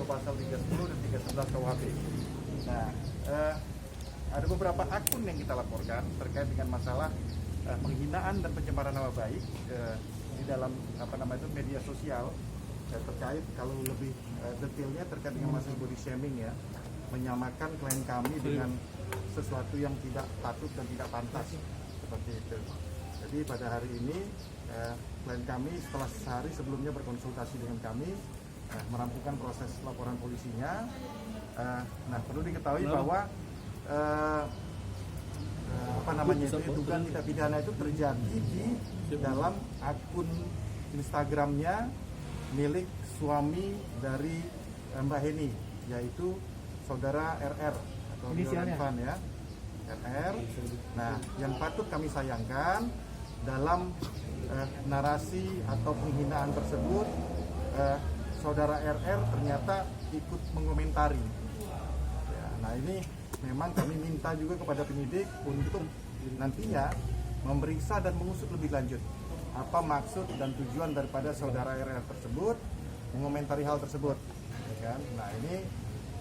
pasal 310 dan 311 KUHP. Nah, ada beberapa akun yang kita laporkan terkait dengan masalah penghinaan dan pencemaran nama baik di dalam media sosial, terkait kalau lebih detailnya terkait dengan masalah body shaming ya, menyamakan klien kami dengan sesuatu yang tidak patut dan tidak pantas seperti itu. Jadi pada hari ini klien kami setelah sehari sebelumnya berkonsultasi dengan kami, merampungkan proses laporan polisinya. Nah, perlu diketahui bahwa dugaan tindak pidana itu terjadi di dalam akun Instagramnya milik suami dari Mbak Heni, yaitu saudara RR atau Van ya, RR. Nah, yang patut kami sayangkan dalam narasi atau penghinaan tersebut, saudara RR ternyata ikut mengomentari. Ya, nah ini memang kami minta juga kepada penyidik untuk nantinya memeriksa dan mengusut lebih lanjut apa maksud dan tujuan daripada saudara RR tersebut mengomentari hal tersebut, ya kan? Nah ini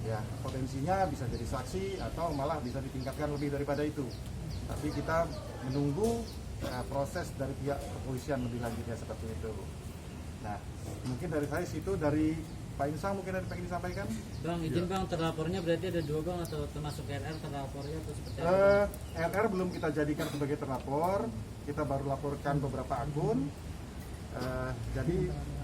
ya potensinya bisa jadi saksi atau malah bisa ditingkatkan lebih daripada itu. Tapi kita menunggu proses dari pihak kepolisian lebih lanjutnya seperti itu. Nah mungkin dari saya situ, dari Pak Insang mungkin ada yang pengen disampaikan? Bang, izin Bang, terlapornya berarti ada 2 Bang, atau termasuk RR terlapornya atau seperti apa? RR belum kita jadikan sebagai terlapor, kita baru laporkan beberapa akun. Jadi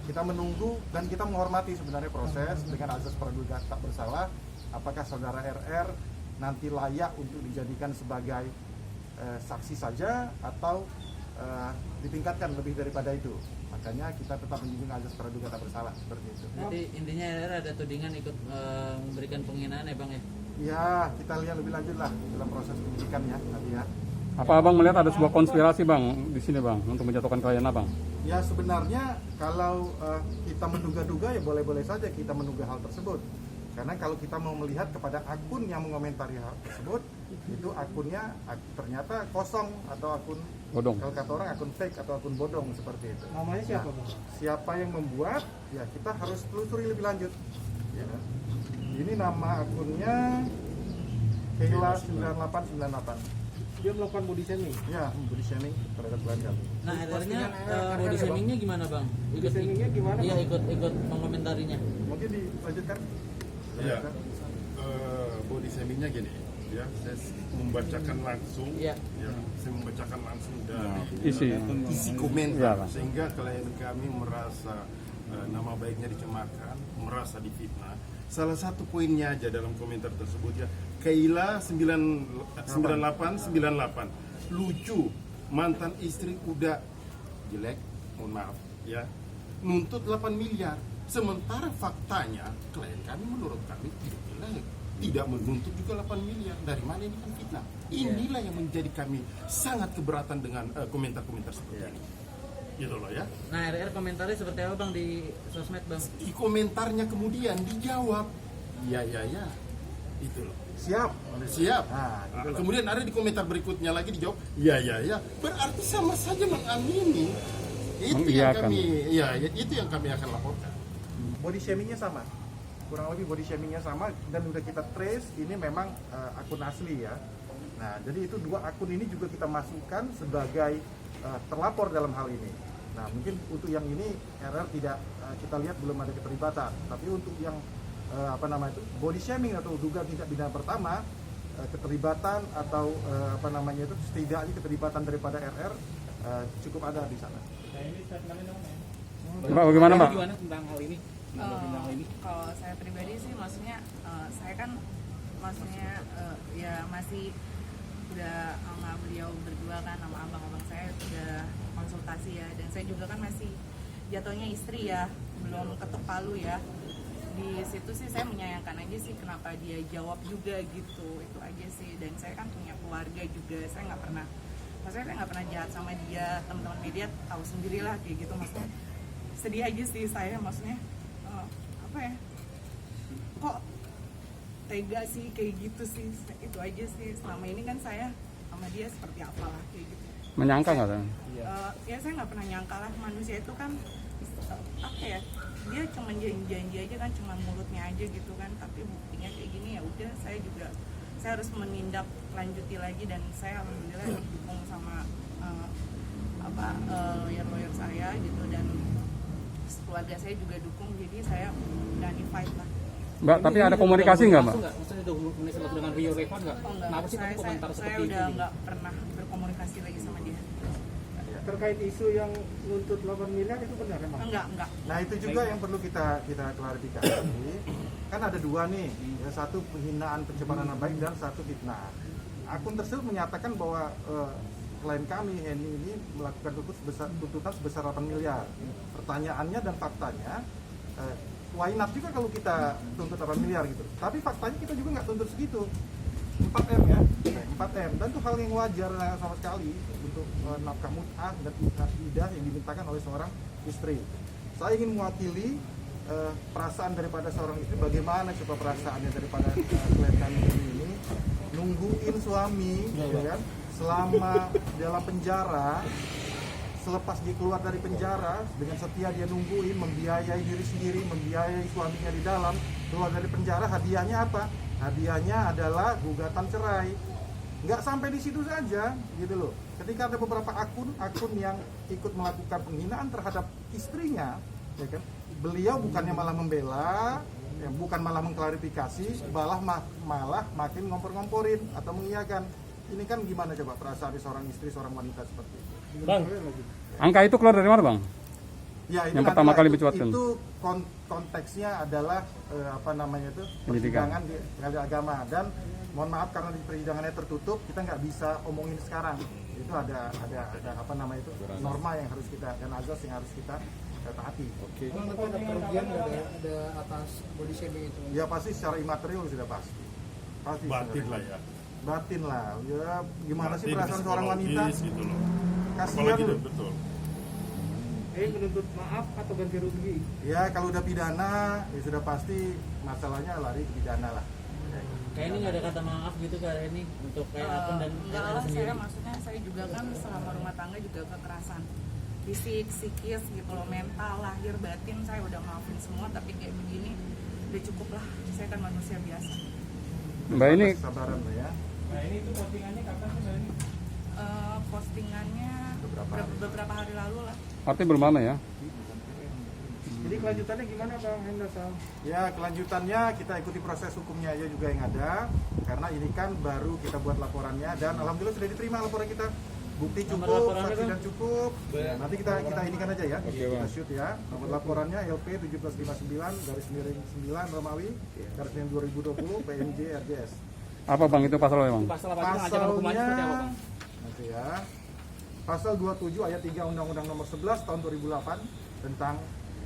kita menunggu dan kita menghormati sebenarnya proses dengan azas praduga tak bersalah. Apakah saudara RR nanti layak untuk dijadikan sebagai saksi saja atau ditingkatkan lebih daripada itu? Makanya kita tetap menjunjung azas praduga tak bersalah seperti itu. Jadi intinya RR ada tudingan ikut memberikan penghinaan ya Bang ya? Ya, kita lihat lebih lanjut lah dalam proses penyidikannya nanti ya. Apa Abang melihat ada sebuah konspirasi Bang di sini Bang untuk menjatuhkan klien Abang? Ya sebenarnya kalau kita menduga-duga ya boleh-boleh saja kita menduga hal tersebut. Karena kalau kita mau melihat kepada akun yang mengomentari hal tersebut, itu akunnya ternyata kosong atau akun bodong. Kalau kata orang akun fake atau akun bodong seperti itu. Namanya siapa Bang? Siapa yang membuat? Ya kita harus telusuri lebih lanjut. Ya. Ini nama akunnya Keila 9898. Dia melakukan body shaming? Ya, body shaming terhadap klien kami. Nah, RR-nya body shaming-nya gimana Bang? Body shaming-nya gimana? Iya, ikut mengomentarinya. Mungkin dilanjutkan? Iya, body shaming-nya gini, ya, saya membacakan langsung, ya, saya membacakan langsung dari isi komentar, sehingga klien kami merasa nama baiknya dicemarkan, merasa difitnah. Salah satu poinnya aja dalam komentar tersebut ya, Keila 9898 lucu, mantan istri udah jelek, mohon maaf ya, nuntut 8 miliar. Sementara faktanya klien kami menurut kami tidak jelek, tidak menuntut juga 8 miliar. Dari mana ini kan fitnah? Inilah yang menjadi kami sangat keberatan dengan komentar-komentar seperti ini. Gitu loh ya. Nah, RR komentarnya seperti apa Bang di sosmed Bang? Di komentarnya kemudian dijawab, ya. Itu loh. Siap. Nah, kemudian ada di komentar berikutnya lagi dijawab, ya. Berarti sama saja mengamini. Itu yang kami, itu yang kami akan laporkan. Body shamingnya sama, kurang lebih body shamingnya sama, dan udah kita trace ini memang akun asli ya. Nah jadi itu 2 akun ini juga kita masukkan sebagai terlapor dalam hal ini. Nah mungkin untuk yang ini RR tidak kita lihat belum ada keterlibatan, tapi untuk yang body shaming atau dugaan tindak pidana pertama, keterlibatan atau setidaknya keterlibatan daripada RR cukup ada di sana. Mbak, bagaimana Mbak? Gimana tentang hal ini? Kalau saya pribadi sih, maksudnya saya kan ya masih udah sama beliau berdua kan, sama abang-abang saya udah konsultasi ya, dan saya juga kan masih jatuhnya istri ya, belum ketuk palu ya. Di situ sih saya menyayangkan aja sih kenapa dia jawab juga gitu, itu aja sih. Dan saya kan punya keluarga juga, saya nggak pernah jahat sama dia. Teman-teman media tahu sendirilah kayak gitu, maksudnya sedih aja sih saya, maksudnya kok tega sih kayak gitu sih. Itu aja sih, selama ini kan saya sama dia seperti apalah kayak gitu. Menyangka nggak? Ya saya nggak pernah nyangka lah, manusia itu kan apa ya, dia cuma janji aja kan, cuma mulutnya aja gitu kan, tapi buktinya kayak gini. Ya udah, saya harus menindak lanjuti lagi, dan saya alhamdulillah didukung sama lawyer saya gitu, dan keluarga saya juga dukung, jadi saya berani fight lah. Mbak, tapi ada komunikasi nggak, Mbak? Maksudnya udah komunikasi dengan Rio Revan nggak? Oh, enggak. Kenapa sih kamu komentar saya seperti udah itu? nggak pernah berkomunikasi lagi sama dia. Terkait isu yang nuntut 8 miliar itu benar emang? Enggak. Nah itu juga yang perlu kita klarifikasi. Kan ada dua nih, ya, satu penghinaan pencemaran nama baik dan satu fitnah. Akun tersebut menyatakan bahwa klien kami Henny ini melakukan tuntutan sebesar 8 miliar. Pertanyaannya dan faktanya, why not juga kalau kita tuntut 8 miliar gitu. Tapi faktanya kita juga nggak tuntut segitu. 4M ya, 4M, dan itu hal yang wajar sama sekali untuk nafkah mut'ah dan idah yang dimintakan oleh seorang istri. Saya ingin mewakili perasaan daripada seorang istri, bagaimana coba perasaannya daripada klien kami ini nungguin suami, ya kan, selama dalam penjara. Selepas dia keluar dari penjara, dengan setia dia nungguin, membiayai diri sendiri, membiayai suaminya di dalam. Keluar dari penjara, hadiahnya apa? Hadiahnya adalah gugatan cerai. Nggak sampai di situ saja, gitu loh. Ketika ada beberapa akun yang ikut melakukan penghinaan terhadap istrinya, ya kan, beliau bukannya malah membela, ya, bukan malah mengklarifikasi, malah makin ngompor-ngomporin atau mengiyakan. Ini kan gimana coba perasaan seorang istri, seorang wanita seperti itu? Bang, angka itu keluar dari mana, Bang? Ya, itu yang pertama kali dicuatkan. Itu konteksnya adalah persidangan di pengadilan agama, dan mohon maaf karena di persidangannya tertutup, kita nggak bisa omongin sekarang. Itu ada norma yang harus kita, dan azas yang harus kita taati. Oke. Ada kerugian ada atas body shaming itu? Ya pasti secara imaterial sudah pasti. Batin lah ya. Batin lah. Ya gimana sih perasaan psikologis seorang wanita? gitu loh. Kasihan Apalagi loh. betul. Menuntut maaf atau ganti rugi? Ya kalau udah pidana, ya sudah pasti masalahnya lari ke pidana lah. Kayak ini nggak ada kata maaf gitu kayak ini untuk kayak akun dan Enggak lah, saya juga kan selama rumah tangga juga kekerasan fisik, psikis gitu loh, mental, lahir, batin, saya udah maafin semua, tapi kayak begini udah cukup lah, saya kan manusia biasa. Mbak, ini Sabaran lah ya. Nah ini tuh postingannya kapan sih Mbak ini? Postingannya beberapa hari lalu lah. artinya belum lama ya? Jadi kelanjutannya gimana Bang Hendra Sal? Ya kelanjutannya kita ikuti proses hukumnya aja juga yang ada, karena ini kan baru kita buat laporannya, dan alhamdulillah sudah diterima laporan kita, bukti cukup, saksi dan cukup. Ya, nanti kita inikan aja ya, kita shoot ya. Nomor laporannya LP 1759/9 Romawi garis 2020 PMJ RJS. Apa Bang itu pasalnya, Bang? pasal apa itu ancaman hukumannya seperti apa, Bang? Nanti ya. Pasal 27 ayat 3 Undang-Undang Nomor 11 tahun 2008 tentang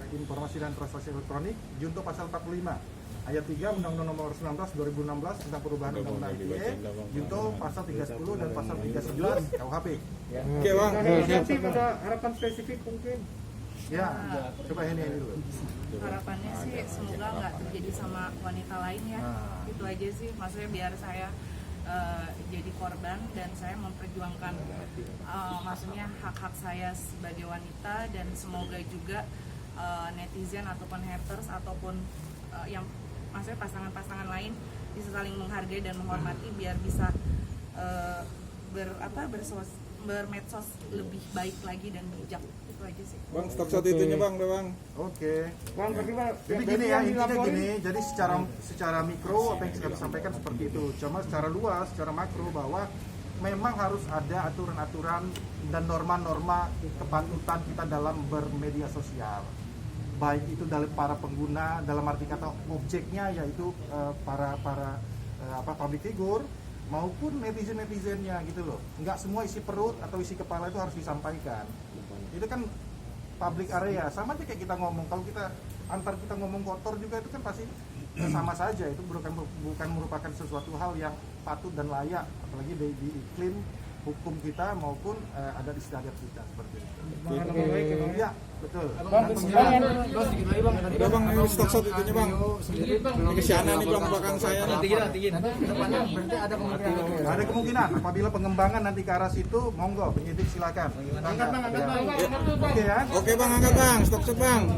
informasi dan transaksi elektronik, junto pasal 45 ayat 3 Undang-Undang Nomor 19 2016 tentang perubahan Undang-Undang ITE, junto pasal 310 dan pasal 311 KUHP. Oke Bang. Nanti ada harapan spesifik mungkin? Ya, coba ini dulu. Harapannya sih semoga nggak terjadi sama wanita lain ya. Itu aja sih, maksudnya biar saya jadi korban dan saya memperjuangkan maksudnya hak-hak saya sebagai wanita, dan semoga juga netizen ataupun haters ataupun yang maksudnya pasangan-pasangan lain bisa saling menghargai dan menghormati, biar bisa bermedsos lebih baik lagi dan bijak. Itu aja sih. Bang, stok shot itunya Bang, udah Bang. Oke. Bang, tapi Bang, Jadi gini ya, intinya gini, jadi secara mikro apa yang kita sampaikan seperti itu. Cuma secara luas, secara makro, bahwa memang harus ada aturan-aturan dan norma-norma kepatutan kita dalam bermedia sosial. Baik itu dari para pengguna, dalam arti kata objeknya yaitu para public figure, maupun netizen-netizennya gitu loh. Nggak semua isi perut atau isi kepala itu harus disampaikan. Itu kan public area, sama aja kayak kita ngomong, kalau kita ngomong kotor juga itu kan pasti sama saja, itu bukan merupakan sesuatu hal yang patut dan layak, apalagi di iklim hukum kita maupun adat istiadat kita seperti itu. Bang, nama baik ya bang. Iya, betul. Udah bang, ini stok shot itunya bang. Ini kesianan nih bang belakang saya. Ada kemungkinan apabila pengembangan nanti ke arah situ, monggo penyidik silakan. Angkat bang. Oke ya. Oke bang, angkat bang, stok shot bang.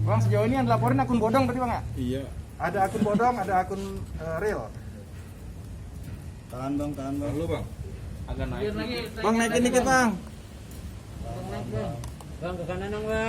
Bang, sejauh ini yang dilaporin akun bodong tadi bang ya? Iya. Ada akun bodong, ada akun real. Tahan bang. Lu bang. Agak naik. Bang naikin dikit bang. Bang ke kanan dong bang.